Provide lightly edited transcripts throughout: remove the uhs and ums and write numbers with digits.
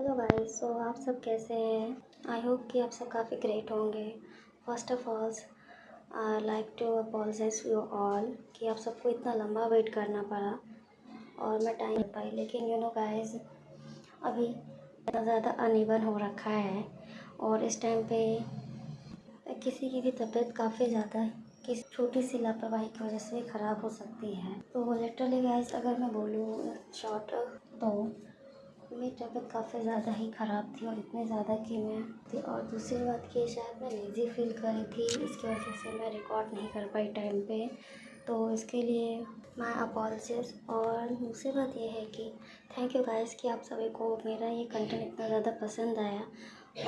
Hello guys, सो आप सब कैसे हैं। आई होप कि आप सब काफ़ी ग्रेट होंगे। First of all I like to apologize you all कि आप सबको इतना लंबा वेट करना पड़ा और मैं टाइम नहीं पाई। लेकिन यू नो गाइस, अभी इतना ज़्यादा अनइवन हो रखा है और इस टाइम पे किसी की भी तबीयत काफ़ी ज़्यादा किसी छोटी सी लापरवाही की वजह से ख़राब हो सकती है। तो लिटरली गाइस, अगर मैं बोलूँ शॉर्ट तो मेरी तबीयत काफ़ी ज़्यादा ही ख़राब थी और इतनी ज़्यादा कि मैं थी। और दूसरी बात कि शायद मैं लेज़ी फील कर रही थी, इसकी वजह से मैं रिकॉर्ड नहीं कर पाई टाइम पे। तो इसके लिए माय अपॉलजीज। और दूसरी बात ये है कि थैंक यू गाइस कि आप सभी को मेरा ये कंटेंट इतना ज़्यादा पसंद आया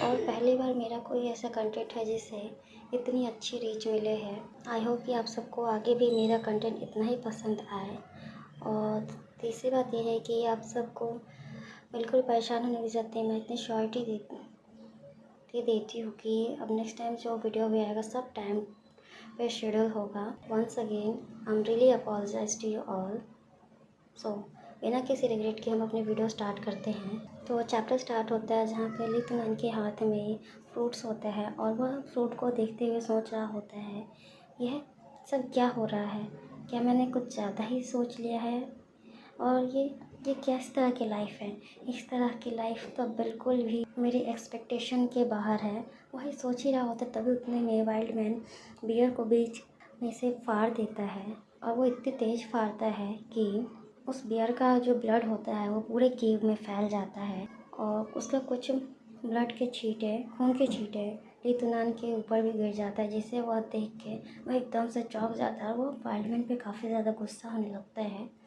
और पहली बार मेरा कोई ऐसा कंटेंट है जिसे इतनी अच्छी रीच मिले है। आई होप कि आप सबको आगे भी मेरा कंटेंट इतना ही पसंद आए। और तीसरी बात यह है कि आप सबको बिल्कुल परेशान होने की ज़रूरत नहीं। मैं इतनी श्योरिटी देती हूँ कि अब नेक्स्ट टाइम जो वीडियो भी आएगा सब टाइम पे शेड्यूल होगा। Once again I am really apologize to you all. So बिना किसी रिग्रेट के हम अपने वीडियो स्टार्ट करते हैं। तो चैप्टर स्टार्ट होता है जहाँ पे लितुनन के हाथ में फ्रूट्स होते हैं और वह फ्रूट को देखते हुए सोच रहा होता है, यह सब क्या हो रहा है, क्या मैंने कुछ ज़्यादा ही सोच लिया है और ये किस तरह की लाइफ है। इस तरह की लाइफ तो बिल्कुल भी मेरी एक्सपेक्टेशन के बाहर है। वही सोच ही रहा होता तभी उतने में वाइल्ड मैन बियर को बीच में से फाड़ देता है और वो इतनी तेज़ फाड़ता है कि उस बियर का जो ब्लड होता है वो पूरे केव में फैल जाता है और उसका कुछ ब्लड के छींटे, खून के छींटे लितुनान के ऊपर भी गिर जाता है, जिसे वह देख के वह एकदम से चौंक जाता है। वो वाइल्ड मैन पे काफ़ी ज़्यादा गुस्सा होने लगता है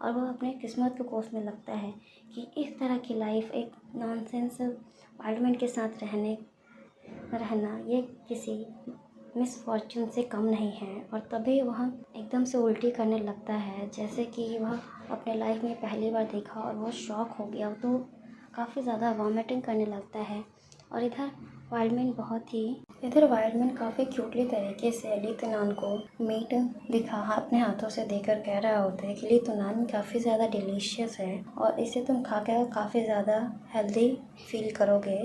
और वह अपने किस्मत को कोसने लगता है कि इस तरह की लाइफ एक नॉनसेंस वाइल्डमैन के साथ रहना ये किसी मिसफॉर्चून से कम नहीं है। और तभी वह एकदम से उल्टी करने लगता है जैसे कि वह अपने लाइफ में पहली बार देखा और वो शॉक हो गया। तो काफ़ी ज़्यादा वॉमिटिंग करने लगता है और इधर वाइल्डमैन काफ़ी क्यूटली तरीके से लितुनान को मीट अपने हाथों से देकर कह रहा होता है कि लितुनान काफ़ी ज़्यादा डिलीशियस है और इसे तुम खा कर काफ़ी ज़्यादा हेल्दी फील करोगे,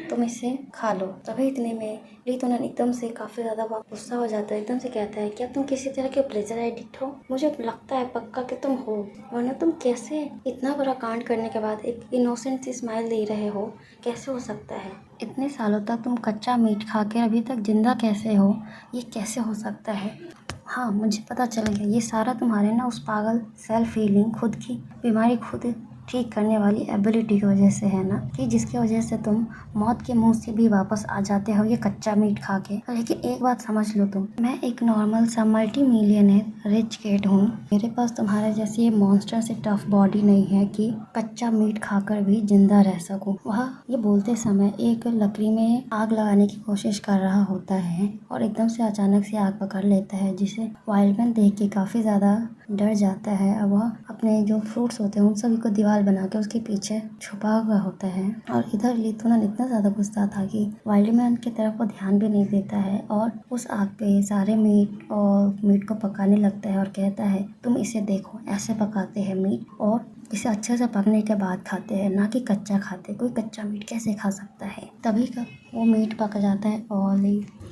तुम इसे खा लो। तभी इतने में लितुनान एकदम से काफ़ी ज़्यादा गुस्सा हो जाता है, एकदम से कहता है, क्या तुम किसी तरह के प्लेजर एडिक्ट हो? मुझे लगता है पक्का कि तुम हो, वरना तुम कैसे इतना बड़ा कांड करने के बाद एक इनोसेंट सी स्माइल दे रहे हो? कैसे हो सकता है? इतने सालों तक तुम कच्चा मीट खा के अभी तक जिंदा कैसे हो? ये कैसे हो सकता है? हाँ, मुझे पता चल गया, ये सारा तुम्हारे ना उस पागल सेल्फ हीलिंग, खुद की बीमारी खुद ठीक करने वाली एबिलिटी की वजह से है ना, कि जिसकी वजह से तुम मौत के मुंह से भी वापस आ जाते हो ये कच्चा मीट खा के। लेकिन एक बात समझ लो, तुम मैं एक नॉर्मल सा मल्टी मिलियनर रिच किड हूँ। मेरे पास तुम्हारे जैसी ये मॉन्स्टर से टफ बॉडी नहीं है कि कच्चा मीट खाकर भी जिंदा रह सकूं। वह ये बोलते समय एक लकड़ी में आग लगाने की कोशिश कर रहा होता है और एकदम से अचानक से आग पकड़ लेता है, जिसे वाइल्डमैन देख के काफी ज्यादा डर जाता है। अब वह अपने जो फ्रूट्स होते हैं उन सभी को दीवार बना के उसके पीछे छुपा हुआ होता है। और इधर लितुनान इतना ज्यादा गुस्सा था कि वाइल्डमैन की तरफ वो ध्यान भी नहीं देता है और उस आग पे सारे मीट को पकाने लगता है और कहता है, तुम इसे देखो, ऐसे पकाते हैं मीट और इसे अच्छे से पकने के बाद खाते हैं, ना कि कच्चा खाते। कोई कच्चा मीट कैसे खा सकता है? तभी का वो मीट पक जाता है और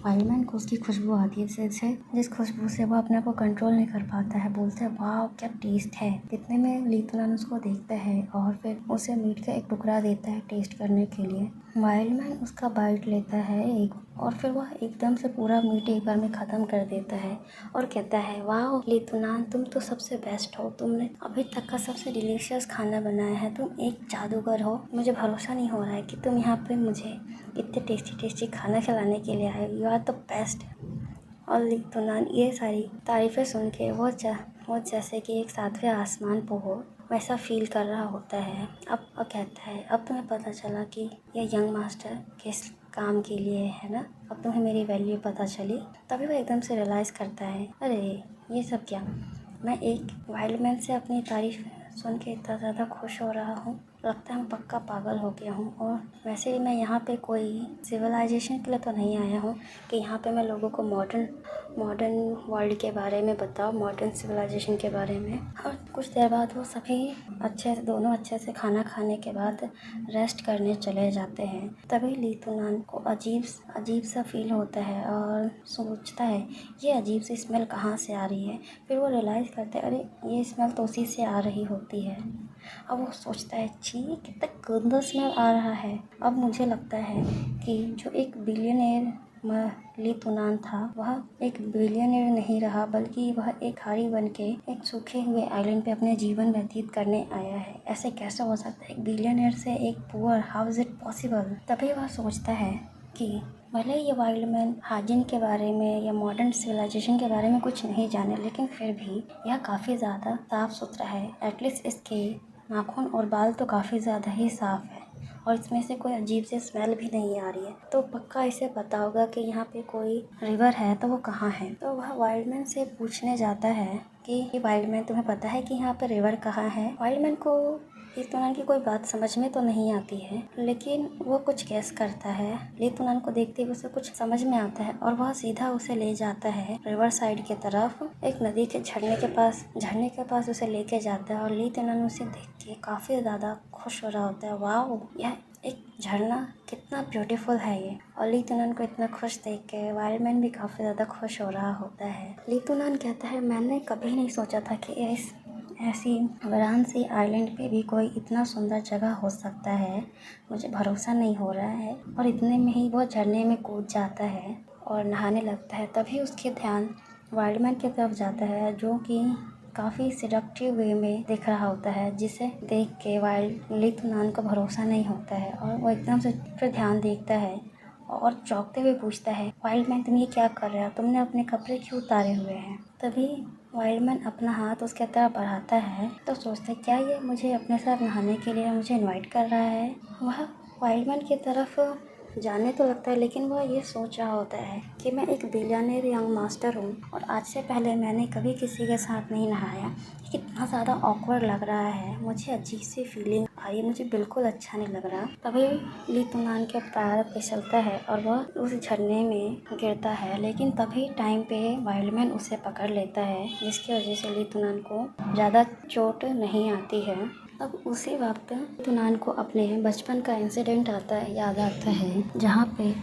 वाइल्डमैन को उसकी खुशबू आती है, जिस खुशबू से वो अपने आप को कंट्रोल नहीं कर पाता है। बोलते हैं, वाह क्या टेस्ट है। इतने में लितुनान उसको देखता है और फिर उसे मीट का एक टुकड़ा देता है टेस्ट करने के लिए। वाइल्डमैन उसका बाइट लेता है और फिर वह एकदम से पूरा मीट एक बार में ख़त्म कर देता है और कहता है, वाह लितुनान, तुम तो सबसे बेस्ट हो, तुमने अभी तक का सबसे डिलीशियस खाना बनाया है, तुम एक जादूगर हो। मुझे भरोसा नहीं हो रहा है कि तुम यहाँ पे मुझे इतने टेस्टी खाना खिलाने के लिए आए। You are the best. और लितुनान ये सारी तारीफ़ें सुन के वो जैसे कि एक सातवें आसमान पर हो वैसा फील कर रहा होता है। अब कहता है, अब तुम्हें पता चला कि यह यंग मास्टर किस काम के लिए है ना, अब तुम्हें मेरी वैल्यू पता चली। तभी वो एकदम से रियलाइज़ करता है, अरे ये सब क्या, मैं एक वाइल्डमैन से अपनी तारीफ़ सुन के इतना ज़्यादा खुश हो रहा हूँ लगता है मैं पक्का पागल हो गया हूँ। और वैसे भी मैं यहाँ पे कोई सिविलाइजेशन के लिए तो नहीं आया हूँ कि यहाँ पे मैं लोगों को मॉडर्न मॉडर्न वर्ल्ड के बारे में बताऊँ, मॉडर्न सिविलाइजेशन के बारे में। और कुछ देर बाद वो सभी दोनों अच्छे से खाना खाने के बाद रेस्ट करने चले जाते हैं। तभी लीतूनान को अजीब सा फील होता है और सोचता है ये अजीब सी स्मेल कहाँ से आ रही है। फिर वो रियलाइज़ करता है अरे ये स्मेल तो उसी से आ रही होती है। अब वो सोचता है छी कितना गंदा स्मेल आ रहा है। अब मुझे लगता है कि जो एक बिलियनेयर लीतूनान था वह एक बिलियनेयर नहीं रहा, बल्कि वह एक भिखारी बन के एक सूखे हुए आइलैंड पे अपने जीवन व्यतीत करने आया है। ऐसे कैसे हो सकता है एक बिलियनेयर से एक poor, how is it possible. तभी वह सोचता है कि भले ये वाइल्ड मैन हाइजीन के बारे में या मॉडर्न सिविलाइजेशन के बारे में कुछ नहीं जाने, लेकिन फिर भी यह काफ़ी ज़्यादा साफ़ सुथरा है। एटलीस्ट इसके नाखून और बाल तो काफ़ी ज़्यादा ही साफ़ है और इसमें से कोई अजीब सी स्मेल भी नहीं आ रही है। तो पक्का इसे पता होगा कि यहाँ पे कोई रिवर है, तो वो कहाँ है। तो वह वाइल्डमैन से पूछने जाता है कि वाइल्डमैन तुम्हें पता है कि यहाँ पे रिवर कहाँ है। वाइल्डमैन को लीतूनान की कोई बात समझ में तो नहीं आती है, लेकिन वो कुछ गैस करता है। लीतूनान को देखते ही उसे कुछ समझ में आता है और वह सीधा उसे ले जाता है रिवर साइड की तरफ। एक नदी के झरने के पास उसे लेके जाता है और लीतूनान उसे देख के काफ़ी ज़्यादा खुश हो रहा होता है। वाओ, यह एक झरना कितना ब्यूटीफुल है ये। और लीतूनान को इतना खुश देख के वाइल्डमैन भी काफ़ी ज़्यादा खुश हो रहा होता है। लीतूनान कहता है मैंने कभी नहीं सोचा था कि ऐसी वीरान सी आइलैंड पे भी कोई इतना सुंदर जगह हो सकता है। मुझे भरोसा नहीं हो रहा है। और इतने में ही वो झरने में कूद जाता है और नहाने लगता है। तभी उसके ध्यान वाइल्डमैन की तरफ जाता है, जो कि काफ़ी सिडक्टिव वे में दिख रहा होता है, जिसे देख के लीतूनान को भरोसा नहीं होता है और वो एकदम से फिर ध्यान देखता है और चौंकते हुए पूछता है वाइल्डमैन तुम ये क्या कर रहे हो, तुमने अपने कपड़े क्यों उतारे हुए हैं। तभी वाइल्डमैन अपना हाथ उसके तरफ बढ़ाता है तो सोचता है क्या ये मुझे अपने साथ नहाने के लिए मुझे इनवाइट कर रहा है। वह वाइल्डमैन की तरफ जाने तो लगता है, लेकिन वह ये सोच रहा होता है कि मैं एक बिलियनियर यंग मास्टर हूँ और आज से पहले मैंने कभी किसी के साथ नहीं नहाया। कितना ज़्यादा ऑकवर्ड लग रहा है, मुझे अजीब सी फीलिंग आई, मुझे बिल्कुल अच्छा नहीं लग रहा। तभी लीतूनान के पैर फिसलता है और वह उस झरने में गिरता है, लेकिन तभी टाइम पे वाइल्डमैन उसे पकड़ लेता है, जिसकी वजह से लीतूनान को ज़्यादा चोट नहीं आती है। अब उसी वक्त लीतूनान को अपने बचपन का इंसिडेंट याद आता है, जहाँ पे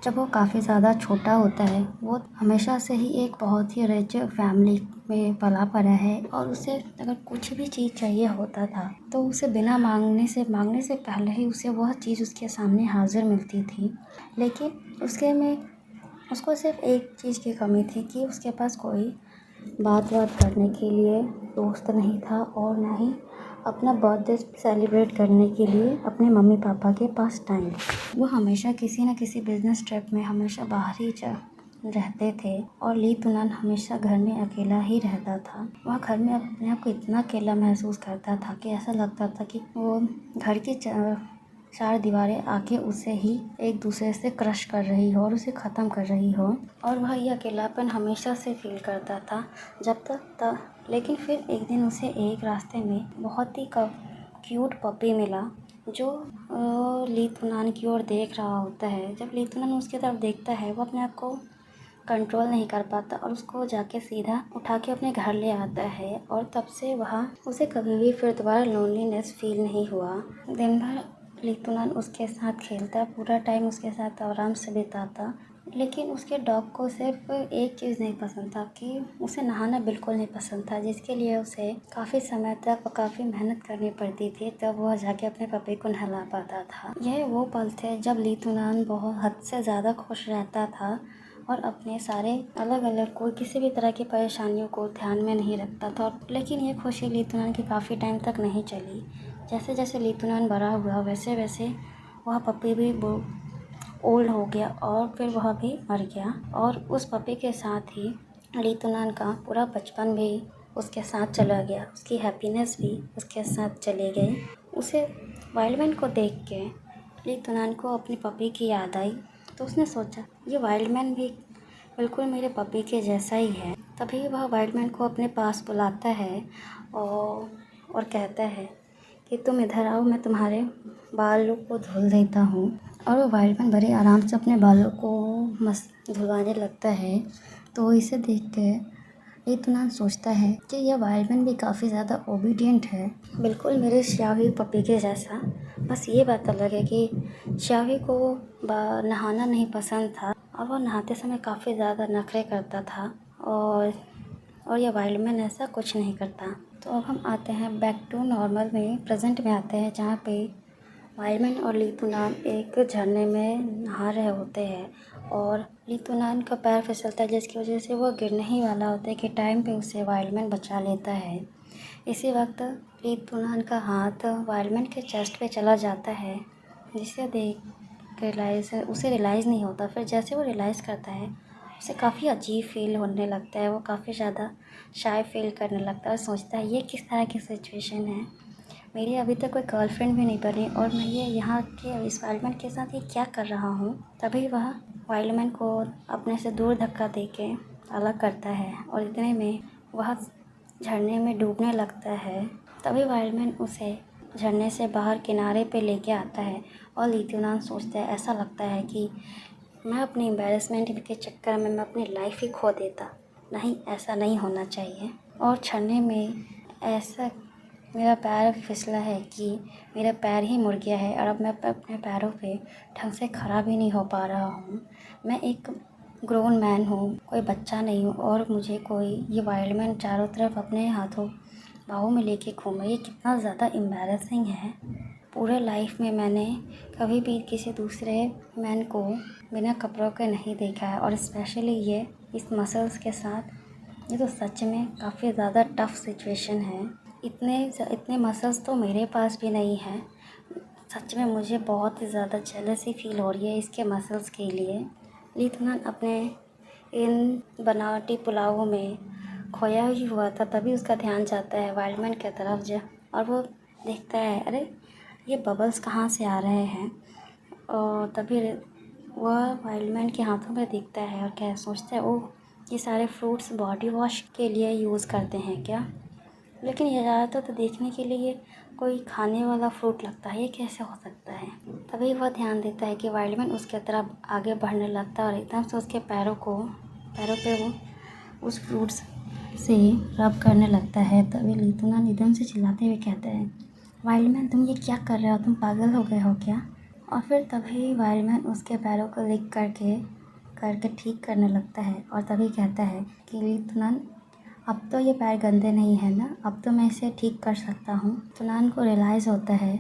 जब वो काफ़ी ज़्यादा छोटा होता है। वो हमेशा से ही एक बहुत ही रिच फैमिली में पला पड़ा है और उसे अगर कुछ भी चीज़ चाहिए होता था तो उसे बिना मांगने से पहले ही उसे वह चीज़ उसके सामने हाजिर मिलती थी। लेकिन उसको सिर्फ एक चीज़ की कमी थी कि उसके पास कोई बात करने के लिए दोस्त नहीं था और ना ही अपना बर्थडे सेलिब्रेट करने के लिए अपने मम्मी पापा के पास टाइम। वो हमेशा किसी न किसी बिजनेस ट्रिप में हमेशा बाहर ही रहते थे और लीतूनान हमेशा घर में अकेला ही रहता था। वह घर में अपने आप को इतना अकेला महसूस करता था कि ऐसा लगता था कि वो घर की चार दीवारें आके उसे ही एक दूसरे से क्रश कर रही हो और उसे ख़त्म कर रही हो। और वह ये अकेलापन हमेशा से फील करता था लेकिन फिर एक दिन उसे एक रास्ते में बहुत ही क्यूट पपी मिला, जो लीतूनान की ओर देख रहा होता है। जब लीतूनान उसकी तरफ देखता है वो अपने आप को कंट्रोल नहीं कर पाता और उसको जाके सीधा उठा के अपने घर ले आता है। और तब से उसे कभी भी फिर दोबारा लोनलीनेस फील नहीं हुआ। दिन भर लीतूनान उसके साथ खेलता, पूरा टाइम उसके साथ आराम से बिताता। लेकिन उसके डॉग को सिर्फ एक चीज़ नहीं पसंद था कि उसे नहाना बिल्कुल नहीं पसंद था, जिसके लिए उसे काफ़ी समय तक और काफ़ी मेहनत करनी पड़ती थी तब वह जाके अपने पपी को नहला पाता था। यह वो पल थे जब लीतूनान बहुत हद से ज़्यादा खुश रहता था और अपने सारे अलग कोई किसी भी तरह की परेशानियों को ध्यान में नहीं रखता था। लेकिन ये खुशी लीतूनान की काफ़ी टाइम तक नहीं चली। जैसे जैसे लीतूनान बड़ा हुआ वैसे वैसे वह पपी भी ओल्ड हो गया और फिर वह भी मर गया। और उस पपी के साथ ही लीतूनान का पूरा बचपन भी उसके साथ चला गया, उसकी हैप्पीनेस भी उसके साथ चली गई। उसे वाइल्डमैन को देख के लीतूनान को अपनी पपी की याद आई, तो उसने सोचा ये वाइल्डमैन भी बिल्कुल मेरे पपी के जैसा ही है। तभी वह वाइल्डमैन को अपने पास बुलाता है और कहता है कि तुम इधर आओ, मैं तुम्हारे बालों को धुल देता हूँ। और वो वाइल्डमैन बड़े आराम से अपने बालों को मस्त धुलवाने लगता है। तो इसे देख के इत्मीनान सोचता है कि यह वाइल्डमैन भी काफ़ी ज़्यादा ओबीडियंट है, बिल्कुल मेरे श्यावी पपी के जैसा। बस ये बात अलग है कि श्यावी को नहाना नहीं पसंद था और वो नहाते समय काफ़ी ज़्यादा नखरे करता था, और यह वाइल्डमैन ऐसा कुछ नहीं करता। तो अब हम आते हैं बैक टू नॉर्मल में, प्रेजेंट में आते हैं, जहाँ पे वाइल्डमैन और लीतूनान एक झरने में नहा रहे होते हैं और लीतूनान का पैर फिसलता है, जिसकी वजह से वो गिरने ही वाला होता है कि टाइम पे उसे वाइल्डमैन बचा लेता है। इसी वक्त लीतूनान का हाथ वाइल्डमैन के चेस्ट पे चला जाता है, जिसे देख उसे रियलाइज़ नहीं होता। फिर जैसे वो रियलाइज़ करता है, उसे काफ़ी अजीब फील होने लगता है, वो काफ़ी ज़्यादा शाय फील करने लगता है और सोचता है ये किस तरह की सिचुएशन है, मेरी अभी तक कोई गर्लफ्रेंड भी नहीं बनी और मैं ये यहाँ के इस वाइल्डमैन के साथ ये क्या कर रहा हूँ। तभी वह वाइल्डमैन को अपने से दूर धक्का दे के अलग करता है और इतने में वह झरने में डूबने लगता है। तभी वाइल्डमैन उसे झरने से बाहर किनारे पे लेके आता है और लीतूनान सोचता है, ऐसा लगता है कि मैं अपनी एम्बैरेसमेंट के चक्कर में मैं अपनी लाइफ ही खो देता। नहीं, ऐसा नहीं होना चाहिए। और झरने में ऐसा मेरा पैर फिसला है कि मेरा पैर ही मुड़ गया है और अब मैं अपने पैरों पे ढंग से खड़ा भी नहीं हो पा रहा हूँ। मैं एक ग्रोन मैन हूँ, कोई बच्चा नहीं हूँ और मुझे कोई ये वाइल्डमैन चारों तरफ अपने हाथों बाहों में लेके घूमे, ये कितना ज़्यादा एम्बैरेसिंग है। पूरे लाइफ में मैंने कभी भी किसी दूसरे मैन को बिना कपड़ों के नहीं देखा है और स्पेशली ये इस मसल्स के साथ। ये तो सच में काफ़ी ज़्यादा टफ सिचुएशन है। इतने मसल्स तो मेरे पास भी नहीं हैं। सच में मुझे बहुत ही ज़्यादा जेलसी फील हो रही है इसके मसल्स के लिए। लीतूनान अपने इन बनावटी पुलावों में खोया ही हुआ था, तभी उसका ध्यान जाता है वाइल्डमैन की तरफ और वो देखता है, अरे ये बबल्स कहाँ से आ रहे हैं। और तभी वह वाइल्डमैन के हाथों में दिखता है और क्या सोचता है, ओह ये सारे फ्रूट्स बॉडी वॉश के लिए यूज़ करते हैं क्या। लेकिन ये ज़्यादातर तो देखने के लिए कोई खाने वाला फ्रूट लगता है, ये कैसे हो सकता है। तभी वह ध्यान देता है कि वाइल्डमैन उसके तरफ आगे बढ़ने लगता है और एकदम से उसके पैरों पे वो उस फ्रूट्स से रब करने लगता है। तभी लीतूनान एकदम से चिल्लाते हुए कहता है, वाइल्डमैन तुम ये क्या कर रहे हो, तुम पागल हो गए हो क्या। और फिर तभी वाइल्डमैन उसके पैरों को लिक करके ठीक करने लगता है और तभी कहता है कि लीतूनान अब तो ये पैर गंदे नहीं है ना, अब तो मैं इसे ठीक कर सकता हूँ। लीतूनान को रियलाइज़ होता है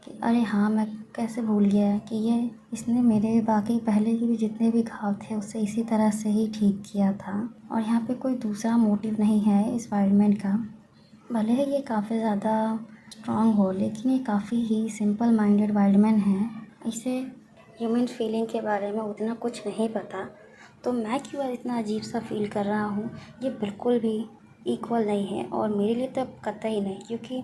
कि अरे हाँ, मैं कैसे भूल गया कि इसने मेरे बाकी पहले के भी जितने भी घाव थे उसे इसी तरह से ही ठीक किया था और यहाँ पे कोई दूसरा मोटिव नहीं है इस वाइल्डमैन का। भले ही ये काफ़ी ज़्यादा स्ट्रॉन्ग हो, लेकिन ये काफ़ी ही सिंपल माइंडेड वाइल्डमैन है। इसे ह्यूमन फीलिंग के बारे में उतना कुछ नहीं पता, तो मैं क्यों इतना अजीब सा फील कर रहा हूँ, ये बिल्कुल भी इक्वल नहीं है और मेरे लिए तो कतई नहीं, क्योंकि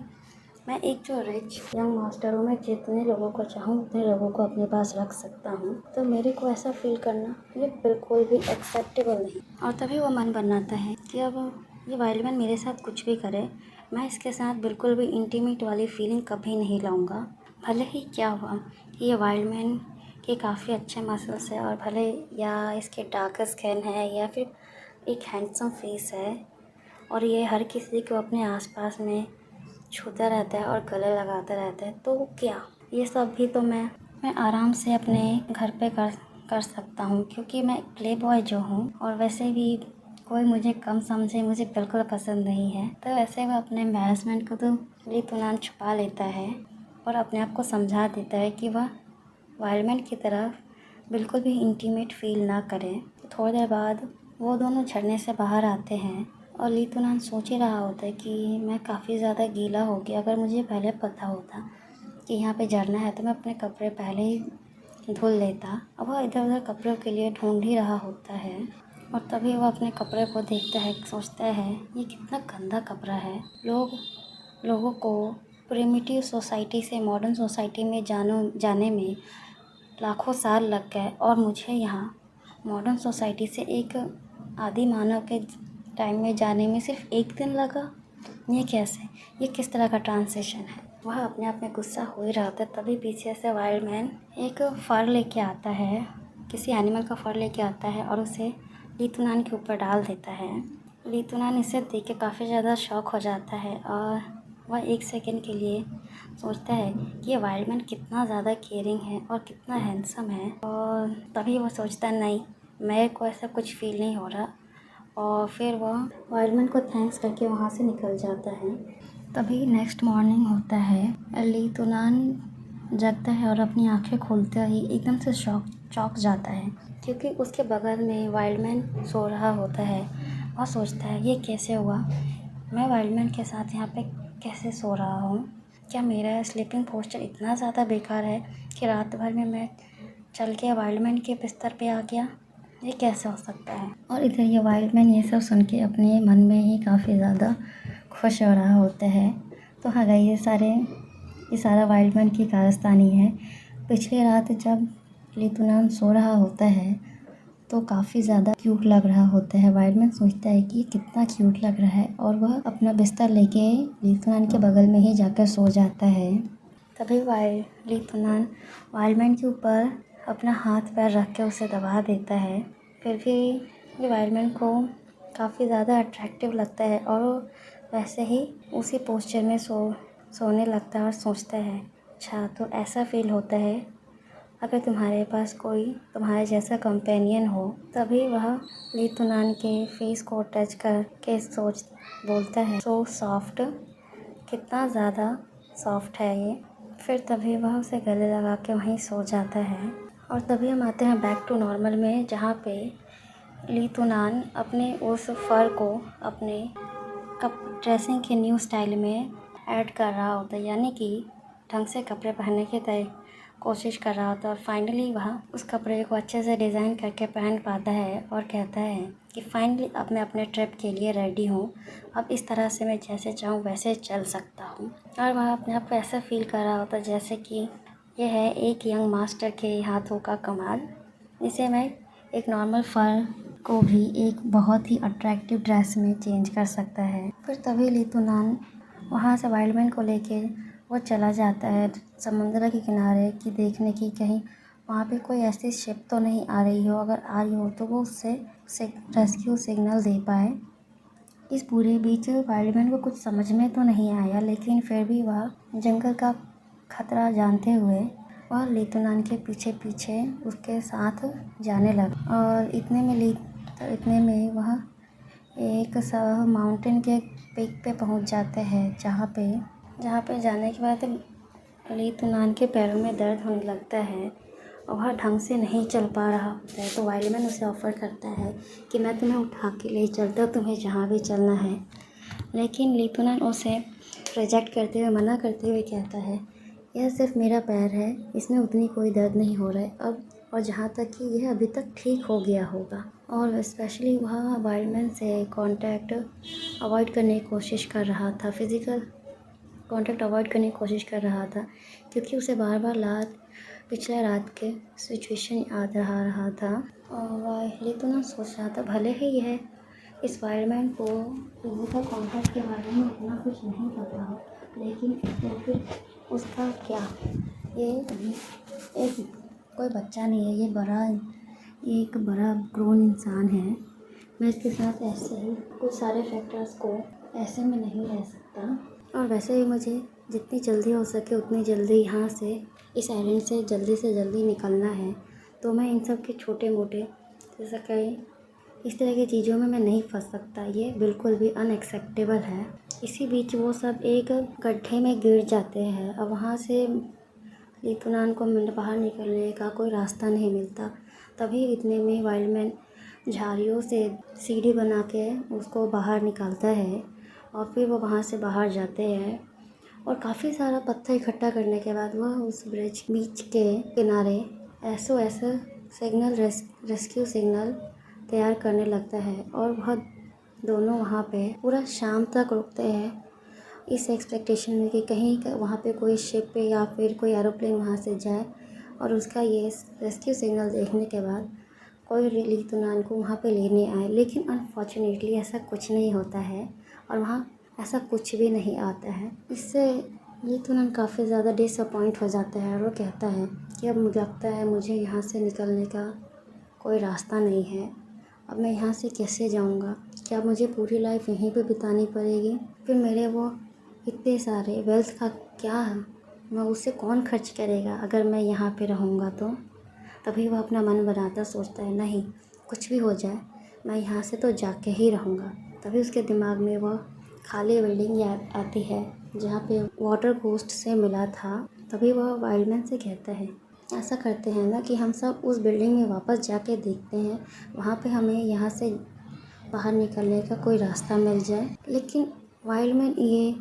मैं एक जो रिच यंग मास्टर हूँ, मैं जितने लोगों को चाहूँ उतने लोगों को अपने पास रख सकता हूँ, तो मेरे को ऐसा फील करना ये बिल्कुल भी एक्सेप्टेबल नहीं। और तभी वो मन बनाता है कि अब ये वाइल्डमैन मेरे साथ कुछ भी करे, मैं इसके साथ बिल्कुल भी इंटीमेट वाली फीलिंग कभी नहीं लाऊंगा। भले ही क्या हुआ कि ये वाइल्डमैन के काफ़ी अच्छे मसल्स है और भले या इसके डार्क स्किन है या फिर एक हैंडसम फेस है और ये हर किसी को अपने आसपास में छूता रहता है और गले लगाता रहता है, तो क्या ये सब भी तो मैं आराम से अपने घर पे कर सकता हूँ, क्योंकि मैं प्ले बॉय जो हूँ और वैसे भी कोई मुझे कम समझे मुझे बिल्कुल पसंद नहीं है। तो वैसे वह अपने एम्बैरेसमेंट को तो लीतूनान छुपा लेता है और अपने आप को समझा देता है कि वह वाइल्डमैन की तरफ बिल्कुल भी इंटीमेट फील ना करें। तो थोड़ी देर बाद वो दोनों झरने से बाहर आते हैं और लीतूनान सोच ही रहा होता है कि मैं काफ़ी ज़्यादा गीला हो गया, अगर मुझे पहले पता होता कि यहाँ पे झरना है तो मैं अपने कपड़े पहले ही धुल लेता। अब वह इधर उधर कपड़ों के लिए ढूंढ ही रहा होता है और तभी वह अपने कपड़े को देखता है, सोचता है ये कितना गंदा कपड़ा है। लोगों को प्रिमिटिव सोसाइटी से मॉडर्न सोसाइटी में जाने में लाखों साल लग गए और मुझे यहाँ मॉडर्न सोसाइटी से एक आदि मानव के टाइम में जाने में सिर्फ एक दिन लगा। ये कैसे, ये किस तरह का ट्रांजिशन है। वह अपने आप में गुस्सा हो ही रहा होता है, तभी पीछे से वाइल्ड मैन एक फर लेके आता है, किसी एनिमल का फर लेके आता है और उसे लीतुनान के ऊपर डाल देता है। लीतुनान इसे देख के काफ़ी ज़्यादा शॉक हो जाता है और वह एक सेकंड के लिए सोचता है कि ये वाइल्ड मैन कितना ज़्यादा केयरिंग है और कितना हैंडसम है, और तभी वो सोचता है नहीं, मेरे को ऐसा कुछ फील नहीं हो रहा, और फिर वह वाइल्ड मैन को थैंक्स करके वहाँ से निकल जाता है। तभी नेक्स्ट मॉर्निंग होता है, लीतुनान जगता है और अपनी आंखें खोलते ही एकदम से चौंक जाता है, क्योंकि उसके बगल में वाइल्ड मैन सो रहा होता है। वह सोचता है ये कैसे हुआ, मैं वाइल्ड मैन के साथ यहाँ पे कैसे सो रहा हूँ, क्या मेरा स्लीपिंग पोस्चर इतना ज़्यादा बेकार है कि रात भर में मैं चल के वाइल्ड मैन के बिस्तर पे आ गया, ये कैसे हो सकता है। और इधर ये वाइल्ड मैन ये सब सुन के अपने मन में ही काफ़ी ज़्यादा खुश हो रहा होता है। तो हाँ गाइस, ये सारा वाइल्ड मैन की कारस्तानी है। पिछले रात जब लीतुनान सो रहा होता है तो काफ़ी ज़्यादा क्यूट लग रहा होता है। वाइल्ड मैन सोचता है कि कितना क्यूट लग रहा है और वह अपना बिस्तर लेके लीतुनान के बगल में ही जाकर सो जाता है। तभी लीतुनान वाइल्ड मैन के ऊपर अपना हाथ पैर रख के उसे दबा देता है। फिर भी ये वाइल्ड मैन को काफ़ी ज़्यादा अट्रैक्टिव लगता है और वो वैसे ही उसी पोस्चर में सोने लगता है और सोचता है अच्छा, तो ऐसा फील होता है अगर तुम्हारे पास कोई तुम्हारे जैसा कंपेनियन हो। तभी वह लीतुनान के फेस को टच करके बोलता है सो सॉफ्ट, कितना ज़्यादा सॉफ्ट है ये। फिर तभी वह उसे गले लगा के वहीं सो जाता है। और तभी हम आते हैं बैक टू नॉर्मल में, जहाँ पे लीतुनान अपने उस फर को अपने ड्रेसिंग के न्यू स्टाइल में ऐड कर रहा होता है, यानी कि ढंग से कपड़े पहनने की कोशिश कर रहा होता है। और फाइनली वह उस कपड़े को अच्छे से डिज़ाइन करके पहन पाता है और कहता है कि फाइनली अब मैं अपने ट्रिप के लिए रेडी हूँ, अब इस तरह से मैं जैसे चाहूँ वैसे चल सकता हूँ। और वह अपने आप को ऐसा फील कर रहा होता है जैसे कि यह है एक यंग मास्टर के हाथों का कमाल, जिसे मैं एक नॉर्मल फर को भी एक बहुत ही अट्रैक्टिव ड्रेस में चेंज कर सकता है। फिर तभी लीतुनान वहाँ से वाइल्ड मैन को लेके वो चला जाता है समुद्र के किनारे कि देखने की कहीं वहाँ पे कोई ऐसी शिप तो नहीं आ रही हो, अगर आ रही हो तो वो उससे रेस्क्यू सिग्नल दे पाए। इस पूरे बीच वाइल्ड मैन को कुछ समझ में तो नहीं आया, लेकिन फिर भी वह जंगल का खतरा जानते हुए वह लीतुनान के पीछे पीछे उसके साथ जाने लगा। और इतने में वह एक माउंटेन के पीक पे पहुंच जाते हैं, जहाँ पे जाने के बाद लीतुनान के पैरों में दर्द होने लगता है और वह ढंग से नहीं चल पा रहा होता है। तो वाइल्ड मैन उसे ऑफ़र करता है कि मैं तुम्हें उठा के ले चलता, तुम्हें जहाँ भी चलना है। लेकिन लीतुनान उसे रिजेक्ट करते हुए, मना करते हुए कहता है यह सिर्फ मेरा पैर है, इसमें उतनी कोई दर्द नहीं हो रहा है अब, और जहाँ तक कि यह अभी तक ठीक हो गया होगा। और स्पेशली वह वाइल्ड मैन से कांटेक्ट अवॉइड करने की कोशिश कर रहा था, फिज़िकल कांटेक्ट अवॉइड करने की कोशिश कर रहा था, क्योंकि उसे बार बार पिछले रात के सिचुएशन याद रहा था। और लीतुनान सोच रहा था भले ही यह इस वाइल्ड मैन को फिजिकल कांटेक्ट के बारे में उतना कुछ नहीं पता हो, लेकिन तो फिर उसका क्या, ये एक कोई बच्चा नहीं है, ये एक बड़ा ग्रोन इंसान है। मैं इसके साथ ऐसे ही कुछ सारे फैक्टर्स को ऐसे में नहीं रह सकता। और वैसे भी मुझे जितनी जल्दी हो सके उतनी जल्दी यहाँ से, इस आइलैंड से जल्दी निकलना है। तो मैं इन सब के छोटे मोटे जैसा कहीं इस तरह की चीज़ों में मैं नहीं फंस सकता, ये बिल्कुल भी अनएक्सेप्टेबल है। इसी बीच वो सब एक गड्ढे में गिर जाते हैं और वहाँ से लीतुनान को बाहर निकलने का कोई रास्ता नहीं मिलता। तभी इतने में वाइल्ड मैन झाड़ियों से सीढ़ी बना के उसको बाहर निकालता है और फिर वो वहाँ से बाहर जाते हैं। और काफ़ी सारा पत्थर इकट्ठा करने के बाद वह उस बीच के किनारे SOS सिग्नल रेस्क्यू सिग्नल तैयार करने लगता है। और वह दोनों वहाँ पे पूरा शाम तक रुकते हैं इस एक्सपेक्टेशन में कि कहीं वहाँ पे कोई शिप या फिर कोई एरोप्लेन वहाँ से जाए और उसका ये रेस्क्यू सिग्नल देखने के बाद कोई लीतुनान को वहाँ पे लेने आए। लेकिन अनफॉर्चुनेटली ऐसा कुछ नहीं होता है और वहाँ ऐसा कुछ भी नहीं आता है। इससे ये तुरंत काफ़ी ज़्यादा डिसअपॉइंट हो जाता है और वो कहता है कि अब मुझे लगता है मुझे यहाँ से निकलने का कोई रास्ता नहीं है। अब मैं यहाँ से कैसे जाऊँगा? क्या मुझे पूरी लाइफ़ यहीं पे बितानी पड़ेगी? फिर मेरे वो इतने सारे वेल्थ का क्या है? मैं उसे कौन खर्च करेगा अगर मैं यहाँ पे रहूँगा तो? तभी वह अपना मन बनाता सोचता है नहीं, कुछ भी हो जाए मैं यहाँ से तो जाके ही रहूँगा। तभी उसके दिमाग में वह खाली बिल्डिंग याद आती है जहाँ पे वाटर घोस्ट से मिला था। तभी वह वाइल्डमैन से कहता है ऐसा करते हैं ना कि हम सब उस बिल्डिंग में वापस जाके देखते हैं, वहाँ पे हमें यहाँ से बाहर निकलने का कोई रास्ता मिल जाए। लेकिन वाइल्डमैन ये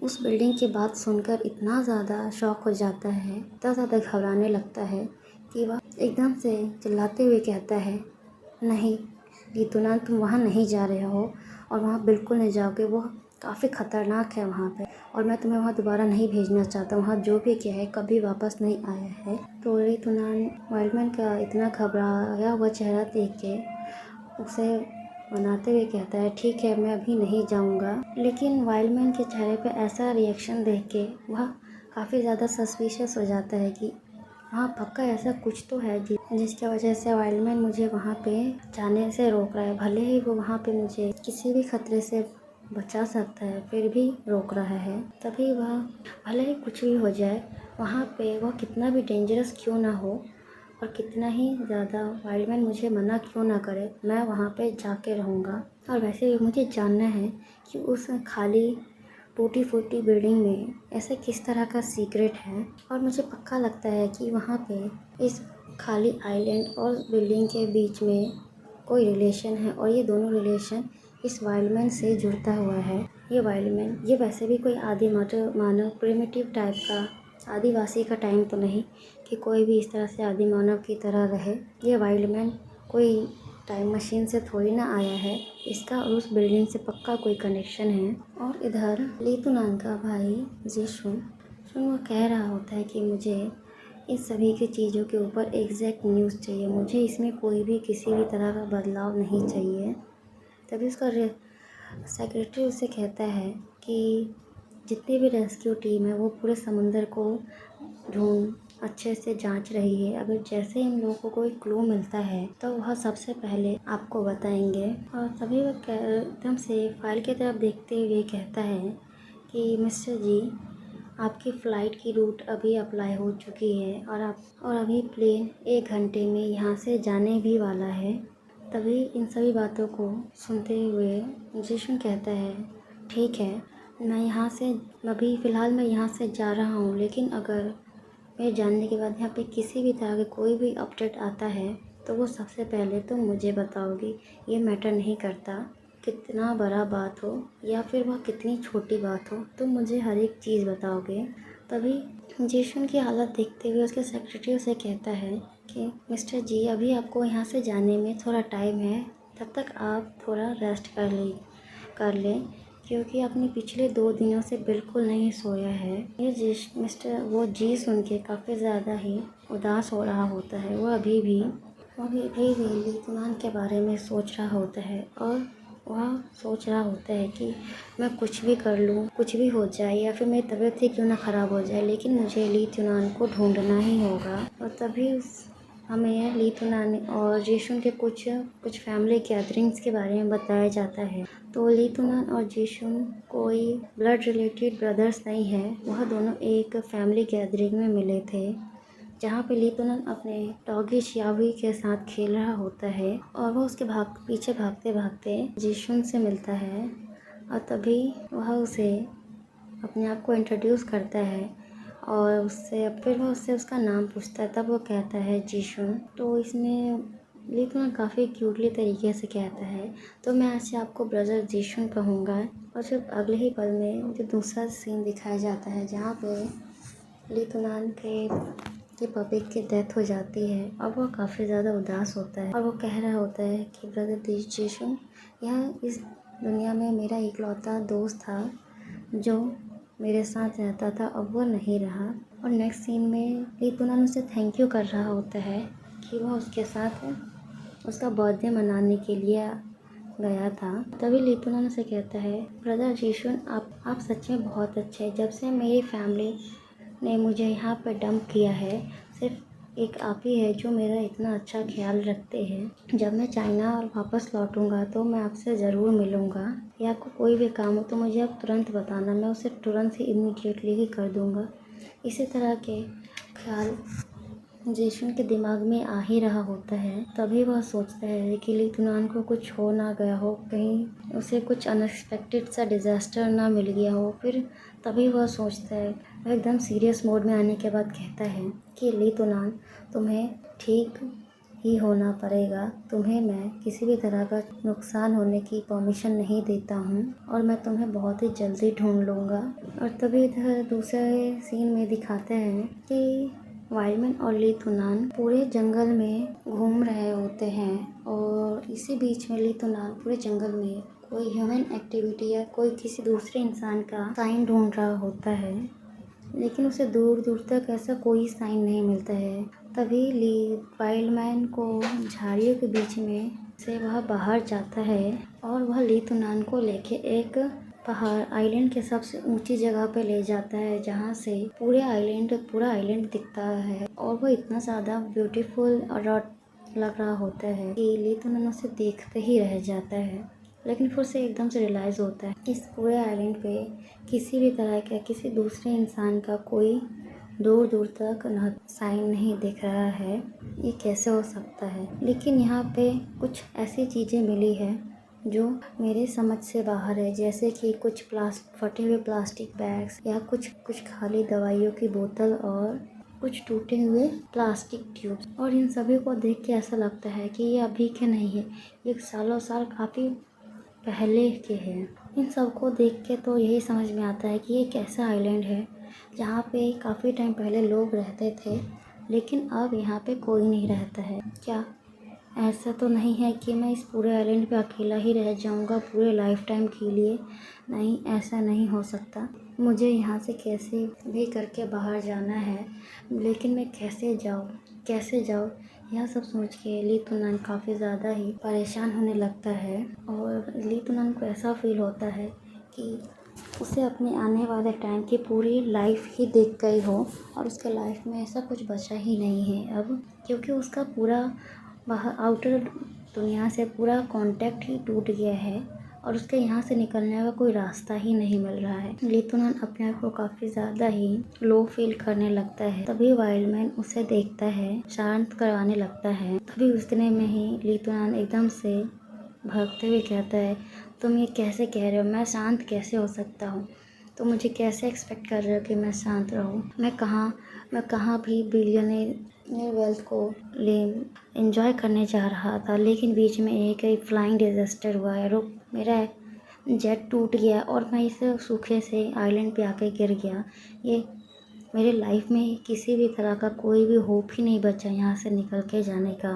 उस बिल्डिंग की बात सुनकर इतना ज़्यादा शॉक हो जाता है, इतना ज़्यादा घबराने लगता है कि वह एकदम से चिल्लाते हुए कहता है नहीं गीतूना, तुम वहाँ नहीं जा रहे हो और वहाँ बिल्कुल नहीं जाओगे। वो काफ़ी ख़तरनाक है वहाँ पे और मैं तुम्हें वहाँ दोबारा नहीं भेजना चाहता। वहाँ जो भी किया है कभी वापस नहीं आया है। तो गीतूना वाइल्डमैन का इतना घबराया हुआ चेहरा देख के उसे मनाते हुए कहता है ठीक है मैं अभी नहीं जाऊँगा। लेकिन वाइल्डमैन के चेहरे पे ऐसा रिएक्शन देख के वह काफ़ी ज़्यादा सस्पिशियस हो जाता है कि हाँ पक्का ऐसा कुछ तो है जिसकी वजह से वाइल्डमैन मुझे वहाँ पे जाने से रोक रहा है। भले ही वो वहाँ पे मुझे किसी भी खतरे से बचा सकता है फिर भी रोक रहा है। तभी वह भले ही कुछ भी हो जाए वहाँ पे वह कितना भी डेंजरस क्यों ना हो और कितना ही ज़्यादा वाइल्डमैन मुझे मना क्यों ना करे, मैं वहाँ पे जाके रहूँगा। और वैसे भी मुझे जानना है कि उस खाली टूटी फूटी बिल्डिंग में ऐसा किस तरह का सीक्रेट है। और मुझे पक्का लगता है कि वहाँ पे इस खाली आइलैंड और बिल्डिंग के बीच में कोई रिलेशन है और ये दोनों रिलेशन इस वाइल्डमैन से जुड़ता हुआ है। ये वाइल्डमैन ये वैसे भी कोई आदि मानव प्रिमिटिव टाइप का आदिवासी का टाइम तो नहीं कि कोई भी इस तरह से आदि मानव की तरह रहे। ये वाइल्डमैन कोई टाइम मशीन से थोड़ी ना आया है, इसका और उस बिल्डिंग से पक्का कोई कनेक्शन है। और इधर लीतूनान का भाई जिशुन वो कह रहा होता है कि मुझे इस सभी की चीज़ों के ऊपर एग्जैक्ट न्यूज़ चाहिए, मुझे इसमें कोई भी किसी भी तरह का बदलाव नहीं चाहिए। तभी उसका सेक्रेटरी उसे कहता है कि जितनी भी रेस्क्यू टीम है वो पूरे समंदर को ढूंढ अच्छे से जांच रही है। अगर जैसे इन लोगों को कोई क्लू मिलता है तो वह सबसे पहले आपको बताएंगे। और तभी वह एकदम से फाइल की तरफ देखते हुए कहता है कि मिस्टर जी आपकी फ़्लाइट की रूट अभी अप्लाई हो चुकी है और अभी प्लेन 1 घंटे में यहाँ से जाने भी वाला है। तभी इन सभी बातों को सुनते हुए जिशुन कहता है ठीक है मैं यहाँ से अभी फ़िलहाल मैं यहाँ से जा रहा हूँ, लेकिन अगर मेरे जानने के बाद यहाँ पे किसी भी तरह का कोई भी अपडेट आता है तो वो सबसे पहले तो मुझे बताओगी। ये मैटर नहीं करता कितना बड़ा बात हो या फिर वह कितनी छोटी बात हो, तुम मुझे हर एक चीज़ बताओगे। तभी जेशन की हालत देखते हुए उसके सेक्रेटरी उसे कहता है कि मिस्टर जी अभी आपको यहाँ से जाने में थोड़ा टाइम है, तब तक आप थोड़ा रेस्ट कर लें क्योंकि आपने पिछले 2 दिनों से बिल्कुल नहीं सोया है। ये मिस्टर वो जी सुन के काफ़ी ज़्यादा ही उदास हो रहा होता है। वो अभी भी लीतूनान के बारे में सोच रहा होता है और वह सोच रहा होता है कि मैं कुछ भी कर लूँ, कुछ भी हो जाए या फिर मेरी तबीयत ही क्यों ना ख़राब हो जाए, लेकिन मुझे लीतूनान को ढूंढना ही होगा। और तभी हमें लीतूनान और जेशुन के कुछ फैमिली गैदरिंग्स के बारे में बताया जाता है। तो लीतूनान और जेशुन कोई ब्लड रिलेटेड ब्रदर्स नहीं है, वह दोनों एक फैमिली गैदरिंग में मिले थे जहाँ पे लीतूनान अपने डॉगी शियावी के साथ खेल रहा होता है और वो उसके पीछे भागते भागते जिशुन से मिलता है। और तभी वह उसे अपने आप को इंट्रोड्यूस करता है और फिर वह उससे उसका नाम पूछता है। तब वो कहता है जिशुन। तो इसमें लीतूनान काफ़ी क्यूटली तरीके से कहता है तो मैं आज से आपको ब्रदर जिशुन कहूँगा। और फिर अगले ही पल में जो दूसरा सीन दिखाया जाता है जहाँ पे लीतूनान के पपी की डेथ हो जाती है और वो काफ़ी ज़्यादा उदास होता है और वो कह रहा होता है कि ब्रदर जिशुन यह इस दुनिया में मेरा इकलौता दोस्त था जो मेरे साथ रहता था, अब वो नहीं रहा। और नेक्स्ट सीन में लीतूनान उसे थैंक यू कर रहा होता है कि वह उसके साथ उसका बर्थडे मनाने के लिए गया था। तभी लीतूनान से कहता है, ब्रदर जीशुन आप सच में बहुत अच्छे हैं। जब से मेरी फैमिली ने मुझे यहाँ पर डंप किया है, सिर्फ एक आप ही है जो मेरा इतना अच्छा ख्याल रखते हैं। जब मैं चाइना और वापस लौटूंगा तो मैं आपसे ज़रूर मिलूंगा, या आपको कोई भी काम हो तो मुझे आप तुरंत बताना, मैं उसे तुरंत ही इमीडिएटली ही कर दूंगा। इसी तरह के ख्याल जेसन के दिमाग में आ ही रहा होता है। तभी वह सोचता है कि लीतूनान को कुछ हो ना गया हो, कहीं उसे कुछ अनएक्सपेक्टेड सा डिज़ास्टर ना मिल गया हो। फिर तभी वह सोचता है, वह एकदम सीरियस मोड में आने के बाद कहता है कि लीतूनान, तुम्हें ठीक ही होना पड़ेगा। तुम्हें मैं किसी भी तरह का नुकसान होने की परमिशन नहीं देता हूँ और मैं तुम्हें बहुत ही जल्दी ढूंढ लूँगा। और तभी इधर दूसरे सीन में दिखाते हैं कि वाइल्डमैन और लीतूनान पूरे जंगल में घूम रहे होते हैं और इसी बीच में लीतूनान पूरे जंगल में कोई ह्यूमन एक्टिविटी या कोई किसी दूसरे इंसान का साइन ढूंढ रहा होता है, लेकिन उसे दूर दूर तक ऐसा कोई साइन नहीं मिलता है। तभी वाइल्डमैन को झाड़ियों के बीच में से वह बाहर जाता है और वह लीतूनान को लेके एक पहाड़ आइलैंड के सबसे ऊंची जगह पे ले जाता है, जहाँ से पूरा आइलैंड दिखता है। और वो इतना ज़्यादा ब्यूटीफुल और लग रहा होता है कि लीतूनान उसे देखते ही रह जाता है। लेकिन फिर से एकदम से रियलाइज़ होता है कि इस पूरे आइलैंड पे किसी भी तरह का किसी दूसरे इंसान का कोई दूर दूर तक साइन नहीं दिख रहा है। ये कैसे हो सकता है? लेकिन यहाँ पे कुछ ऐसी चीज़ें मिली है जो मेरे समझ से बाहर है, जैसे कि कुछ फटे हुए प्लास्टिक बैग्स या कुछ खाली दवाइयों की बोतल और कुछ टूटे हुए प्लास्टिक ट्यूब्स। और इन सभी को देख के ऐसा लगता है कि ये अभी के नहीं है, ये सालों साल काफ़ी पहले के हैं। इन सब को देख के तो यही समझ में आता है कि ये एक ऐसा आइलैंड है जहाँ पे काफ़ी टाइम पहले लोग रहते थे, लेकिन अब यहाँ पे कोई नहीं रहता है। क्या ऐसा तो नहीं है कि मैं इस पूरे आइलैंड पे अकेला ही रह जाऊँगा पूरे लाइफ टाइम के लिए? नहीं, ऐसा नहीं हो सकता। मुझे यहाँ से कैसे भी करके बाहर जाना है, लेकिन मैं कैसे जाऊँ? यह सब सोच के लीतूनान काफ़ी ज़्यादा ही परेशान होने लगता है और लीतूनान को ऐसा फील होता है कि उसे अपने आने वाले टाइम की पूरी लाइफ ही दिख गई हो और उसके लाइफ में ऐसा कुछ बचा ही नहीं है अब, क्योंकि उसका पूरा बाहर आउटर दुनिया से पूरा कांटेक्ट ही टूट गया है और उसके यहाँ से निकलने का कोई रास्ता ही नहीं मिल रहा है। लीतूनान अपने आप को काफ़ी ज़्यादा ही लो फील करने लगता है। तभी वाइल्डमैन उसे देखता है, शांत करवाने लगता है। तभी उतने में ही लीतूनान एकदम से भागते हुए कहता है, तुम ये कैसे कह रहे हो? मैं शांत कैसे हो सकता हूँ? तो मुझे कैसे एक्सपेक्ट कर रहे हो कि मैं शांत रहूँ? मैं कहाँ भी बिलियनर वेल्थ को ले एंजॉय करने जा रहा था, लेकिन बीच में एक फ्लाइंग डिजास्टर हुआ है, मेरा जेट टूट गया और मैं इस सूखे से आइलैंड पे आके गिर गया। ये मेरे लाइफ में किसी भी तरह का कोई भी होप ही नहीं बचा यहाँ से निकल के जाने का।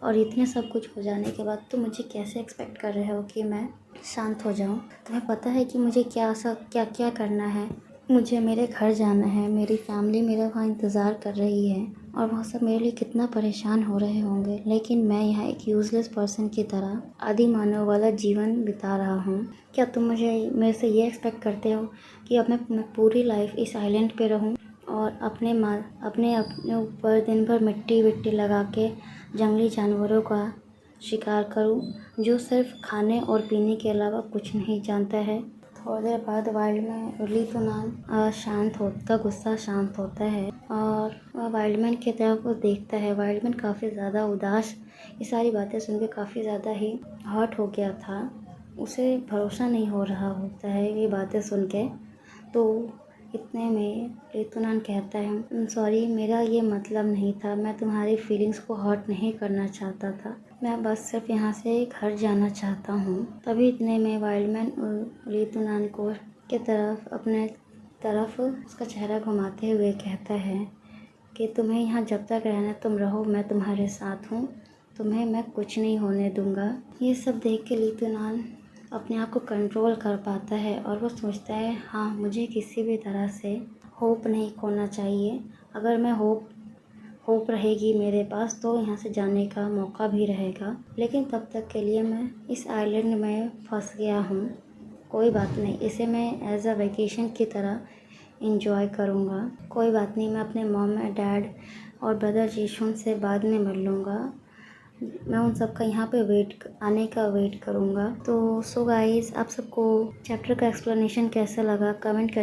और इतने सब कुछ हो जाने के बाद तो मुझे कैसे एक्सपेक्ट कर रहे हो कि मैं शांत हो जाऊँ? तुम्हें पता है कि मुझे क्या क्या करना है? मुझे मेरे घर जाना है, मेरी फैमिली मेरा वहाँ इंतज़ार कर रही है और वह सब मेरे लिए कितना परेशान हो रहे होंगे, लेकिन मैं यहाँ एक यूज़लेस पर्सन की तरह आदि मानव वाला जीवन बिता रहा हूँ। क्या तुम मेरे से ये एक्सपेक्ट करते हो कि अब मैं पूरी लाइफ इस आइलैंड पे रहूँ और अपने ऊपर दिन भर मिट्टी विट्टी लगा के जंगली जानवरों का शिकार करूँ, जो सिर्फ खाने और पीने के अलावा कुछ नहीं जानता है? थोड़ी देर बाद वाइल्डमैन लीतूनान का गुस्सा शांत होता है और वह वाइल्डमैन की तरफ देखता है। वाइल्डमैन काफ़ी ज़्यादा उदास, ये सारी बातें सुन के काफ़ी ज़्यादा ही हर्ट हो गया था। उसे भरोसा नहीं हो रहा होता है ये बातें सुन के। तो इतने में लीतूनान कहता है, सॉरी, मेरा ये मतलब नहीं था, मैं तुम्हारी फीलिंग्स को हर्ट नहीं करना चाहता था, मैं बस सिर्फ यहाँ से घर जाना चाहता हूँ। तभी इतने में वाइल्डमैन लीतूनान को अपने तरफ उसका चेहरा घुमाते हुए कहता है कि तुम्हें यहाँ जब तक रहना तुम रहो, मैं तुम्हारे साथ हूँ, तुम्हें मैं कुछ नहीं होने दूँगा। ये सब देख के लीतूनान अपने आप को कंट्रोल कर पाता है और वो सोचता है, हाँ, मुझे किसी भी तरह से होप नहीं खोना चाहिए। अगर मैं होप होप रहेगी मेरे पास तो यहाँ से जाने का मौका भी रहेगा। लेकिन तब तक के लिए मैं इस आइलैंड में फंस गया हूँ। कोई बात नहीं, इसे मैं एज़ अ वेकेशन की तरह इंजॉय करूँगा। कोई बात नहीं, मैं अपने मॉम एंड डैड और ब्रदर जीशुन से बाद में मिल लूँगा। मैं उन सब का यहाँ पे आने का वेट करूँगा। तो सो गाइस, आप सबको चैप्टर का एक्सप्लेनेशन कैसा लगा कमेंट कर